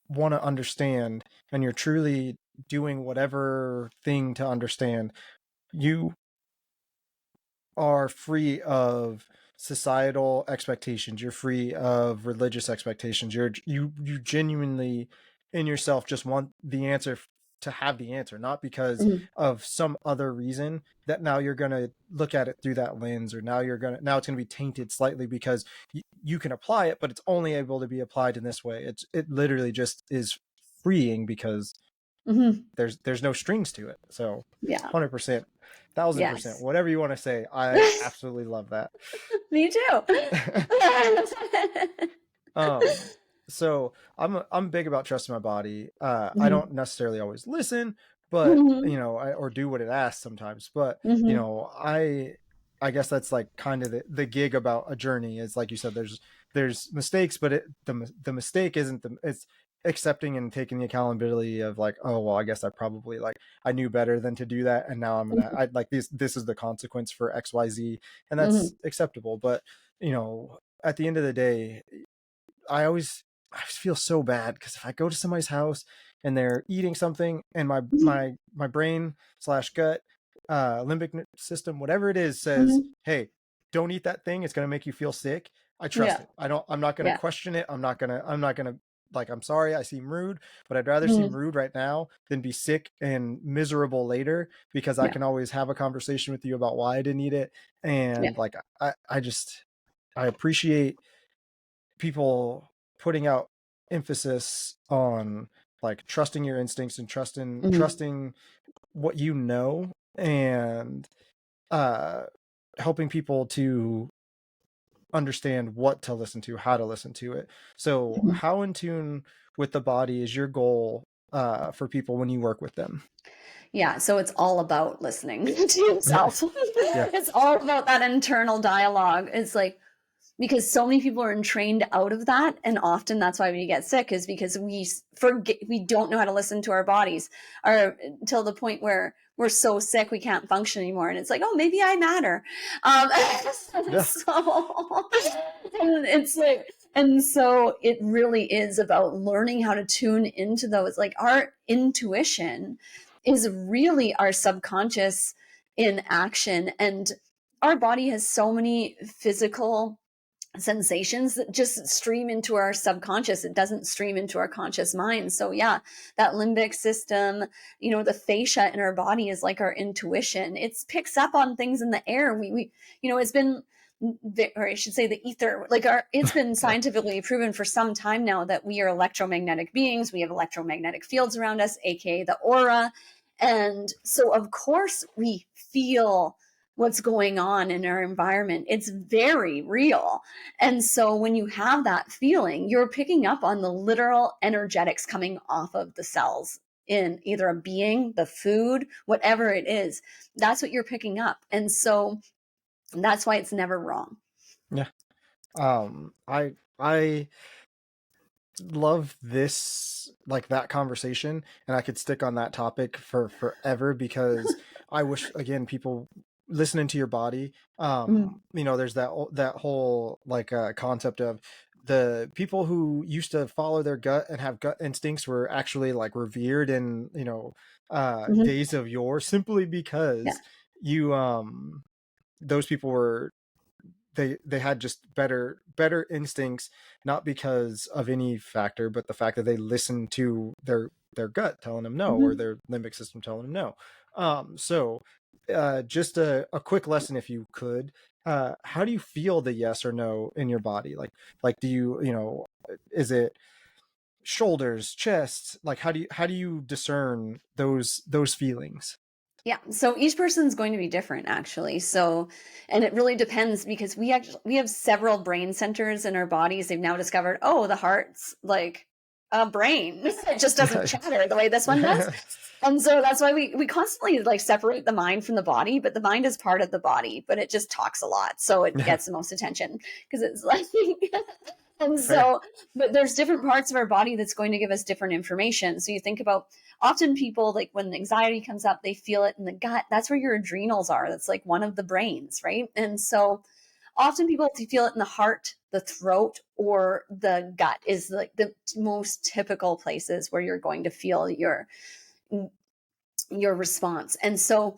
want to understand and you're truly doing whatever thing to understand, you are free of societal expectations, you're free of religious expectations, you genuinely in yourself just want the answer to have the answer, not because of some other reason that now you're going to look at it through that lens, or now it's going to be tainted slightly because you can apply it, but it's only able to be applied in this way. It literally just is freeing because there's no strings to it. So 100%, 1000%, whatever you want to say, I absolutely love that. Me too. So I'm big about trusting my body. I don't necessarily always listen, but Mhm. or do what it asks sometimes. But Mhm. I guess that's like kind of the gig about a journey is, like you said, there's mistakes, but the mistake isn't it's accepting and taking the accountability of like, oh well, I guess I probably like I knew better than to do that, and now I like this is the consequence for XYZ, and that's Mhm. acceptable. But at the end of the day, I always feel so bad because if I go to somebody's house and they're eating something and Mhm. my brain slash gut, limbic system, whatever it is, says, Mhm. hey, don't eat that thing, it's going to make you feel sick. I trust Yeah. it. I'm not going to Yeah. question it. I'm not going to like, I'm sorry I seem rude, but I'd rather seem Mhm. rude right now than be sick and miserable later, because I Yeah. can always have a conversation with you about why I didn't eat it. Yeah. And like I appreciate people putting out emphasis on like trusting your instincts and Mhm. trusting what you know, and uh helping people to understand what to listen to, how to listen to it. So Mhm. how in tune with the body is your goal for people when you work with them? Yeah, so it's all about listening to yourself. Yeah. It's all about that internal dialogue. It's like, because so many people are entrained out of that, and often that's why we get sick, is because we forget, we don't know how to listen to our bodies, or till the point where we're so sick we can't function anymore, and it's like, oh, maybe I matter. Yeah. So and it's like, and so it really is about learning how to tune into those, like our intuition is really our subconscious in action, and our body has so many physical sensations that just stream into our subconscious. It doesn't stream into our conscious mind. So yeah, that limbic system, the fascia in our body is like our intuition. It picks up on things in the air. We it's been, or I should say the ether, like it's been Yeah. scientifically proven for some time now that we are electromagnetic beings. We have electromagnetic fields around us, aka the aura. And so of course we feel what's going on in our environment. It's very real. And so when you have that feeling, you're picking up on the literal energetics coming off of the cells in either a being, the food, whatever it is. That's what you're picking up. And so that's why it's never wrong. Yeah. I love this, like that conversation, and I could stick on that topic for forever, because I wish, again, people listening to your body, Mm, there's that whole like concept of the people who used to follow their gut and have gut instincts were actually like revered in mhm. days of yore, simply Yeah. because you those people were, they had just better instincts, not because of any factor, but the fact that they listened to their gut telling them no, or Mhm. their limbic system telling them no. So just a quick lesson, if you could, how do you feel the yes or no in your body? Like do is it shoulders, chest? Like how do you discern those feelings? Yeah, so each person's going to be different actually. So, and it really depends because we have several brain centers in our bodies. They've now discovered, oh, the heart's like a brain. It just doesn't Yeah. chatter the way this one does. Yeah. And so that's why we constantly like separate the mind from the body, but the mind is part of the body, but it just talks a lot. So it Yeah. gets the most attention because it's like and Fair. so, but there's different parts of our body that's going to give us different information. So you think about, often people, like when anxiety comes up, they feel it in the gut. That's where your adrenals are. That's like one of the brains, right? And so often people feel it in the heart, the throat, or the gut is like the most typical places where you're going to feel your response. And so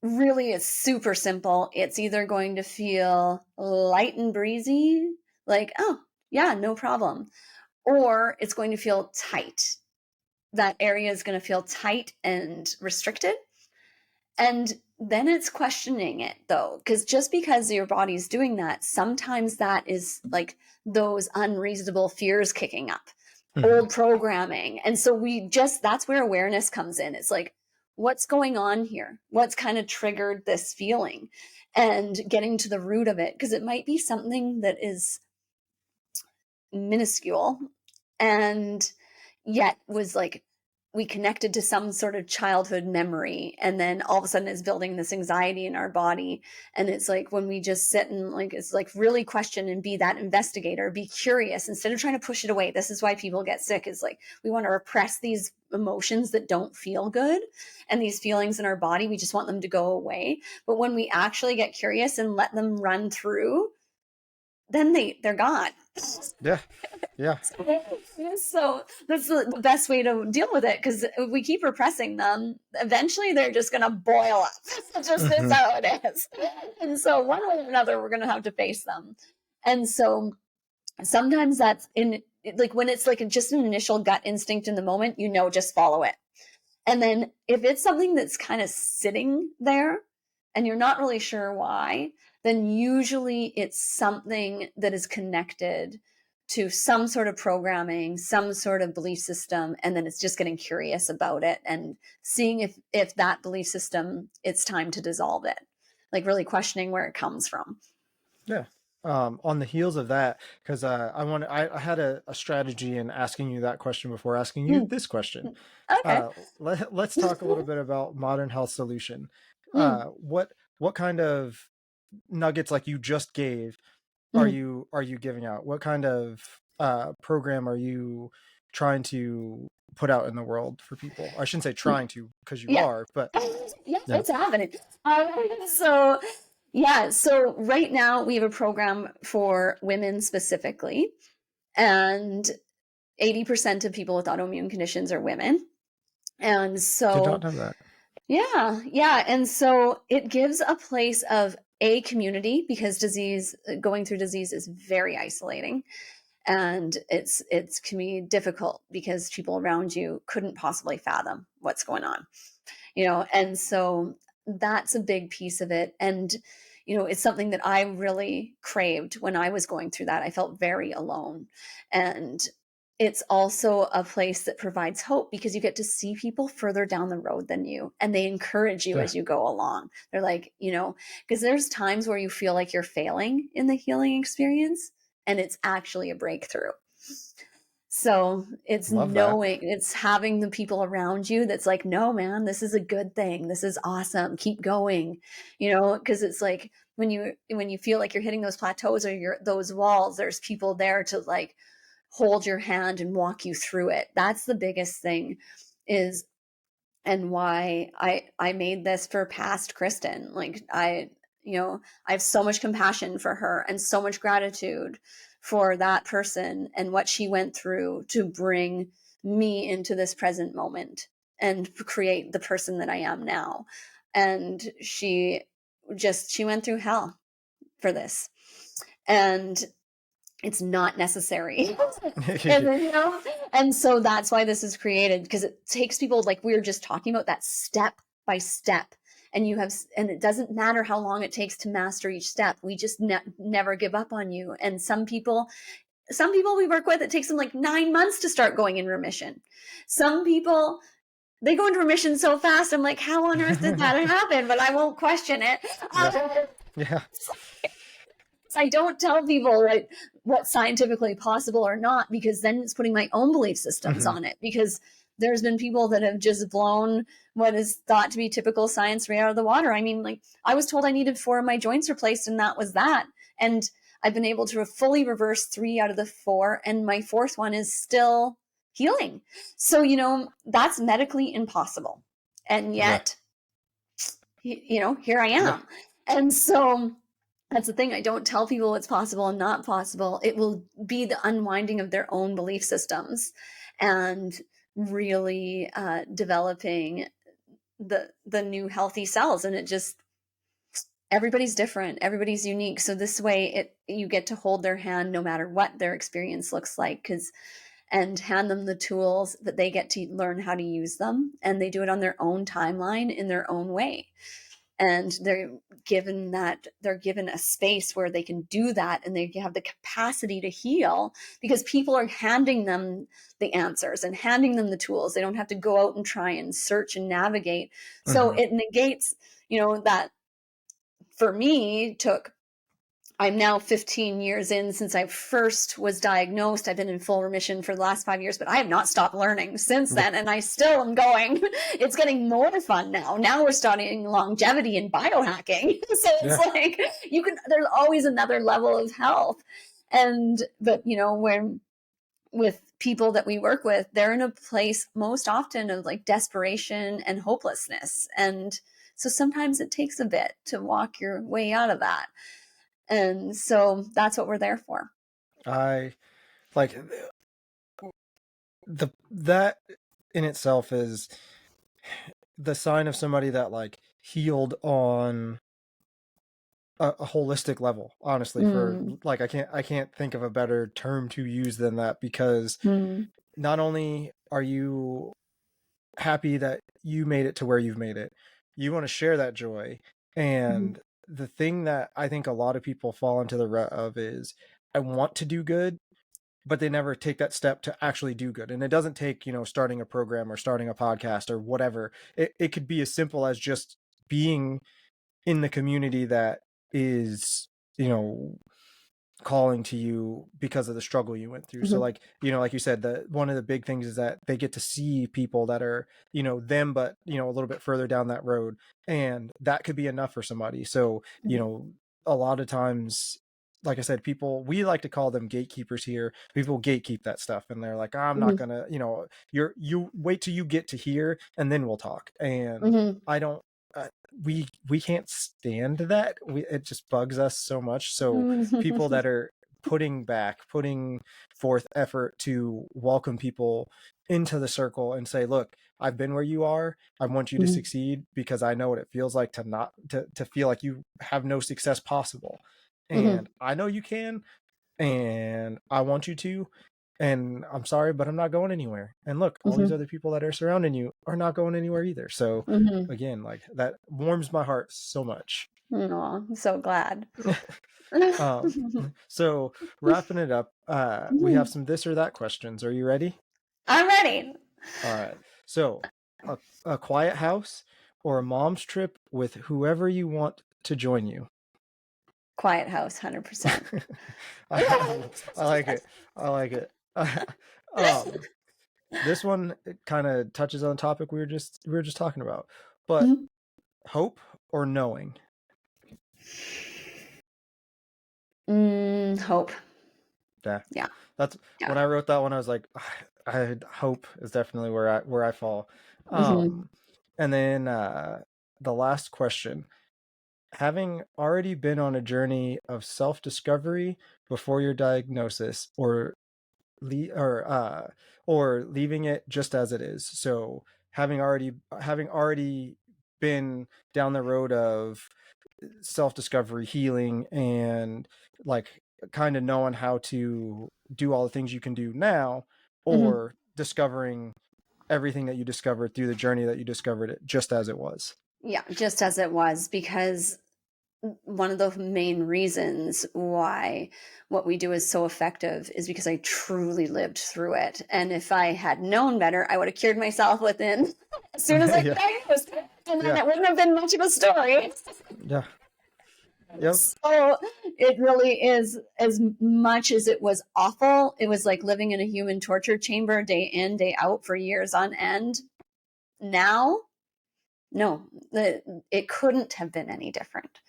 really it's super simple. It's either going to feel light and breezy, like, oh, yeah, no problem, or it's going to feel tight. That area is going to feel tight and restricted. And then it's questioning it though, because just because your body's doing that, sometimes that is like those unreasonable fears kicking up, Mhm. old programming. And so that's where awareness comes in. It's like, what's going on here? What's kind of triggered this feeling? And getting to the root of it, because it might be something that is minuscule and yet was like we connected to some sort of childhood memory, and then all of a sudden it's building this anxiety in our body. And it's like when we just sit and like, it's like really question and be that investigator, be curious instead of trying to push it away. This is why people get sick, is like we want to repress these emotions that don't feel good, and these feelings in our body, we just want them to go away. But when we actually get curious and let them run through, then they're gone. Yeah. Yeah. So that's the best way to deal with it, because if we keep repressing them, eventually they're just going to boil up. It just is how it is. And so one way or another, we're going to have to face them. And so sometimes that's like when it's like just an initial gut instinct in the moment, just follow it. And then if it's something that's kind of sitting there and you're not really sure why, then usually it's something that is connected to some sort of programming, some sort of belief system, and then it's just getting curious about it and seeing if that belief system, it's time to dissolve it, like really questioning where it comes from. Yeah. On the heels of that, because I had a strategy in asking you that question before asking you this question. Okay. Let's talk a little bit about Modern Health Solution. What kind of nuggets, like you just gave, are you giving out? What kind of program are you trying to put out in the world for people? I shouldn't say trying to, because you are, but it's happening. So right now we have a program for women specifically, and 80% of people with autoimmune conditions are women. And so did not know that. Yeah. And so it gives a place of a community, because going through disease is very isolating, and it's can be difficult because people around you couldn't possibly fathom what's going on, and so that's a big piece of it. And it's something that I really craved when I was going through that. I felt very alone, and it's also a place that provides hope, because you get to see people further down the road than you, and they encourage you as you go along. They're like, because there's times where you feel like you're failing in the healing experience, and it's actually a breakthrough. So it's it's having the people around you that's like, no, man, this is a good thing. This is awesome. Keep going, because it's like when you feel like you're hitting those plateaus or those walls, there's people there to like hold your hand and walk you through it. That's the biggest thing and why I made this for past Kristin. Like I have so much compassion for her and so much gratitude for that person and what she went through to bring me into this present moment and create the person that I am now. And she went through hell for this. And it's not necessary. And so that's why this is created, because it takes people, like we were just talking about, that step by step. And it doesn't matter how long it takes to master each step. We just never give up on you. And some people we work with, it takes them like 9 months to start going in remission. Some people, they go into remission so fast. I'm like, how on earth did that happen? But I won't question it. Yeah. I don't tell people like what's scientifically possible or not, because then it's putting my own belief systems on it, because there's been people that have just blown what is thought to be typical science right out of the water. I mean, like I was told I needed 4 of my joints replaced, and that was that. And I've been able to fully reverse 3 out of the 4, and my 4th one is still healing. So, that's medically impossible. And yet, here I am. Yeah. And so that's the thing. I don't tell people what's possible and not possible. It will be the unwinding of their own belief systems and really developing the new healthy cells. And everybody's different. Everybody's unique. So this way you get to hold their hand no matter what their experience looks like, and hand them the tools that they get to learn how to use them. And they do it on their own timeline in their own way. And they're given a space where they can do that, and they have the capacity to heal, because people are handing them the answers and handing them the tools. They don't have to go out and try and search and navigate. So it negates, that for me took I'm now 15 years in since I first was diagnosed. I've been in full remission for the last 5 years, but I have not stopped learning since then. And I still am going. It's getting more fun now. Now we're studying longevity and biohacking. So it's like, there's always another level of health. But when with people that we work with, they're in a place most often of like desperation and hopelessness. And so sometimes it takes a bit to walk your way out of that. And so that's what we're there for. I like that in itself is the sign of somebody that like healed on a holistic level, honestly. For like, I can't think of a better term to use than that, because not only are you happy that you made it to where you've made it, you want to share that joy. And the thing that I think a lot of people fall into the rut of is, I want to do good, but they never take that step to actually do good. And it doesn't take, starting a program or starting a podcast or whatever. It could be as simple as just being in the community that is, calling to you because of the struggle you went through. So like, like you said, one of the big things is that they get to see people that are, them, but, a little bit further down that road. And that could be enough for somebody. So, a lot of times, like I said, we like to call them gatekeepers here. People gatekeep that stuff, and they're like, I'm not gonna, you wait till you get to here and then we'll talk. And I don't, we can't stand that. It just bugs us so much. So people that are putting forth effort to welcome people into the circle and say, look, I've been where you are. I want you to succeed, because I know what it feels like to feel like you have no success possible. And I know you can, and I want you to, and I'm sorry, but I'm not going anywhere. And look, all these other people that are surrounding you are not going anywhere either. So again, like, that warms my heart so much. Oh, I'm so glad. So wrapping it up, we have some this or that questions. Are you ready? I'm ready. All right. So a quiet house or a mom's trip with whoever you want to join you? Quiet house, 100%. I like it. I like it. This one kind of touches on the topic we were just talking about, but hope or knowing? Hope. Yeah. That's when I wrote that one. I was like, hope is definitely where I fall. And then the last question: having already been on a journey of self-discovery before your diagnosis, or leaving it just as it is. So having already been down the road of self-discovery, healing, and like kind of knowing how to do all the things you can do now, or discovering everything that you discovered through the journey that you discovered it just as it was. Yeah, just as it was, because one of the main reasons why what we do is so effective is because I truly lived through it. And if I had known better, I would have cured myself within as soon as I diagnosed it. And then it wouldn't have been much of a story. Yeah. Yep. So it really is, as much as it was awful, it was like living in a human torture chamber day in, day out for years on end. Now, no, it couldn't have been any different.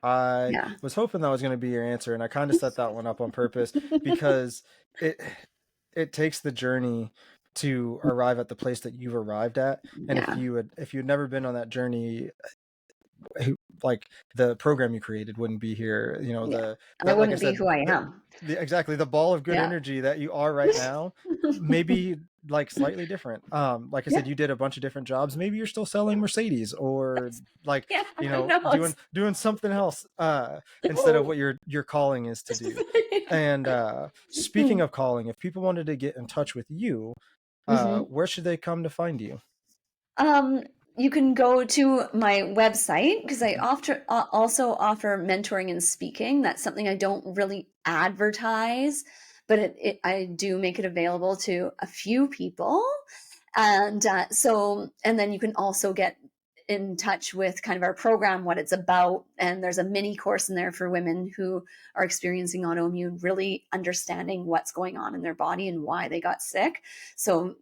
I was hoping that was going to be your answer, and I kind of set that one up on purpose, because it takes the journey to arrive at the place that you've arrived at. And if you'd never been on that journey, like, the program you created wouldn't be here. I wouldn't be who I am. Exactly, the ball of good energy that you are right now, maybe like slightly different. Like I said, you did a bunch of different jobs. Maybe you're still selling Mercedes, or like doing something else instead of what your calling is to do. And speaking of calling, if people wanted to get in touch with you, where should they come to find you? You can go to my website, because I also offer mentoring and speaking. That's something I don't really advertise, but I do make it available to a few people. And then you can also get in touch with kind of our program, what it's about. And there's a mini course in there for women who are experiencing autoimmune, really understanding what's going on in their body and why they got sick. So,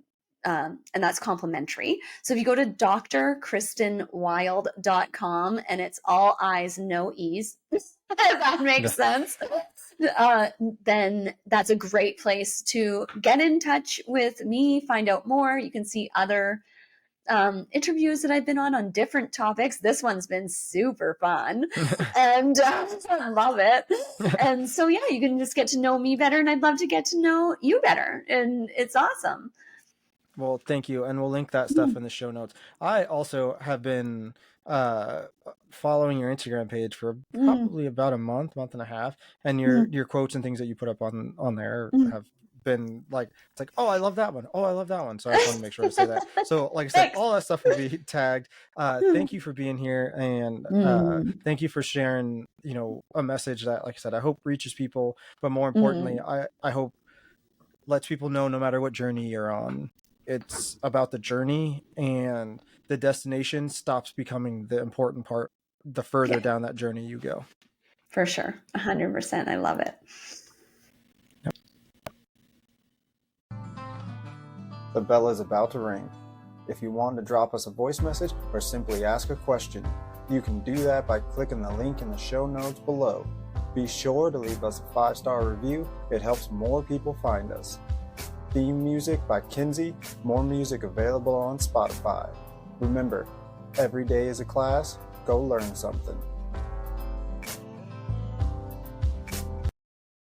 and that's complimentary. So if you go to drkristinwild.com, and it's all I's, no E's, if that makes sense, then that's a great place to get in touch with me, find out more. You can see other interviews that I've been on different topics. This one's been super fun and I love it. And so, yeah, you can just get to know me better, and I'd love to get to know you better. And it's awesome. Well, thank you. And we'll link that stuff in the show notes. I also have been following your Instagram page for probably about a month and a half. And your quotes and things that you put up on there have been like, it's like, oh, I love that one. Oh, I love that one. So I just want to make sure to say that. So like I said, all that stuff will be tagged. Thank you for being here. And thank you for sharing, a message that, like I said, I hope reaches people, but more importantly, I hope lets people know no matter what journey you're on, it's about the journey, and the destination stops becoming the important part the further down that journey you go. For sure. 100%. I love it. Yep. The bell is about to ring. If you want to drop us a voice message or simply ask a question, you can do that by clicking the link in the show notes below. Be sure to leave us a 5-star review. It helps more people find us. Theme music by Kinsey. More music available on Spotify. Remember, every day is a class. Go learn something.